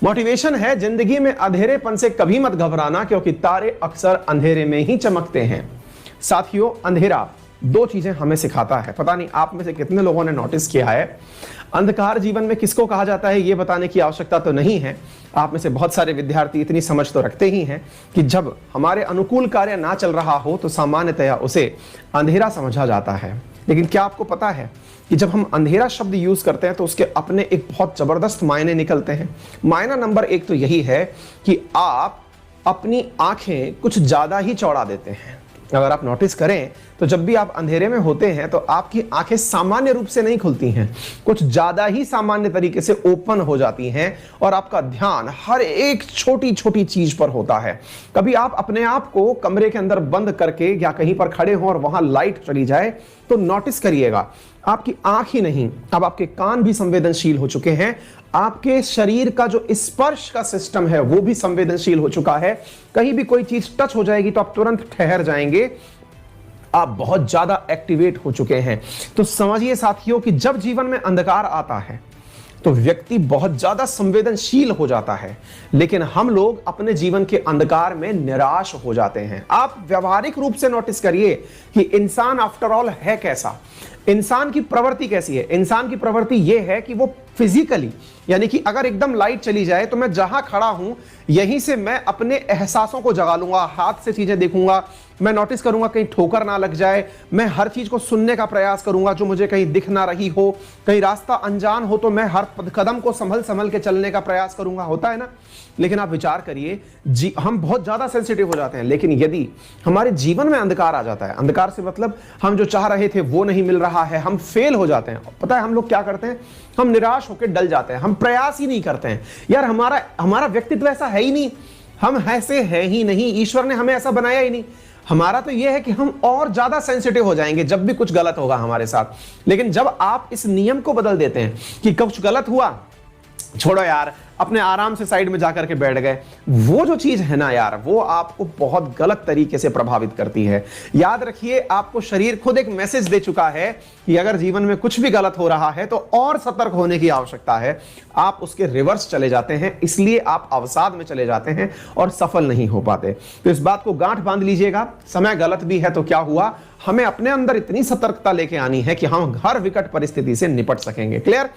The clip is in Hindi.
मोटिवेशन है, जिंदगी में अंधेरेपन से कभी मत घबराना, क्योंकि तारे अक्सर अंधेरे में ही चमकते हैं। साथियों, अंधेरा दो चीजें हमें सिखाता है। पता नहीं आप में से कितने लोगों ने नोटिस किया है। अंधकार जीवन में किसको कहा जाता है ये बताने की आवश्यकता तो नहीं है। आप में से बहुत सारे विद्यार्थी इतनी समझ तो रखते ही हैं कि जब हमारे अनुकूल कार्य ना चल रहा हो तो सामान्यतया उसे अंधेरा समझा जाता है। लेकिन क्या आपको पता है कि जब हम अंधेरा शब्द यूज करते हैं तो उसके अपने एक बहुत जबरदस्त मायने निकलते हैं। मायना नंबर एक तो यही है कि आप अपनी आंखें कुछ ज्यादा ही चौड़ा देते हैं। अगर आप नोटिस करें तो जब भी आप अंधेरे में होते हैं तो आपकी आंखें सामान्य रूप से नहीं खुलती हैं, कुछ ज्यादा ही सामान्य तरीके से ओपन हो जाती हैं और आपका ध्यान हर एक छोटी छोटी चीज पर होता है। कभी आप अपने आप को कमरे के अंदर बंद करके या कहीं पर खड़े हो और वहां लाइट चली जाए तो नोटिस करिएगा, आपकी आंख ही नहीं, अब आपके कान भी संवेदनशील हो चुके हैं। आपके शरीर का जो स्पर्श का सिस्टम है वो भी संवेदनशील हो चुका है। कहीं भी कोई चीज टच हो जाएगी तो आप तुरंत ठहर जाएंगे, आप बहुत ज्यादा एक्टिवेट हो चुके हैं। तो समझिए साथियों कि जब जीवन में अंधकार आता है तो व्यक्ति बहुत ज्यादा संवेदनशील हो जाता है, लेकिन हम लोग अपने जीवन के अंधकार में निराश हो जाते हैं। आप व्यवहारिक रूप से नोटिस करिए कि इंसान आफ्टर ऑल है कैसा, इंसान की प्रवृत्ति कैसी है। इंसान की प्रवृत्ति यह है कि वो फिजिकली, यानी कि अगर एकदम लाइट चली जाए तो मैं जहां खड़ा हूं यहीं से मैं अपने एहसासों को जगा लूंगा, हाथ से चीजें देखूंगा, मैं नोटिस करूंगा कहीं ठोकर ना लग जाए, मैं हर चीज को सुनने का प्रयास करूंगा जो मुझे कहीं दिख ना रही हो, कहीं रास्ता अनजान हो तो मैं हर कदम को संभल संभल के चलने का प्रयास करूंगा, होता है ना। लेकिन आप विचार करिए, हम बहुत ज्यादा सेंसिटिव हो जाते हैं, लेकिन यदि हमारे जीवन में अंधकार आ जाता है, अंधकार से मतलब हम जो चाह रहे थे वो नहीं मिल रहा है, हम फेल हो जाते हैं। पता है हम लोग क्या करते हैं, हम निराश होकर डल जाते हैं, हम प्रयास ही नहीं करते हैं। यार हमारा व्यक्तित्व ऐसा है ही नहीं, हम ऐसे हैं ही नहीं, ईश्वर ने हमें ऐसा बनाया ही नहीं। हमारा तो यह है कि हम और ज्यादा सेंसिटिव हो जाएंगे जब भी कुछ गलत होगा हमारे साथ। लेकिन जब आप इस नियम को बदल देते हैं कि कुछ गलत हुआ, छोड़ो यार, अपने आराम से साइड में जाकर के बैठ गए, वो जो चीज है ना यार, वो आपको बहुत गलत तरीके से प्रभावित करती है। याद रखिए, आपको शरीर खुद एक मैसेज दे चुका है कि अगर जीवन में कुछ भी गलत हो रहा है तो और सतर्क होने की आवश्यकता है। आप उसके रिवर्स चले जाते हैं, इसलिए आप अवसाद में चले जाते हैं और सफल नहीं हो पाते। तो इस बात को गांठ बांध लीजिएगा, समय गलत भी है तो क्या हुआ, हमें अपने अंदर इतनी सतर्कता लेके आनी है कि हम हर विकट परिस्थिति से निपट सकेंगे। क्लियर?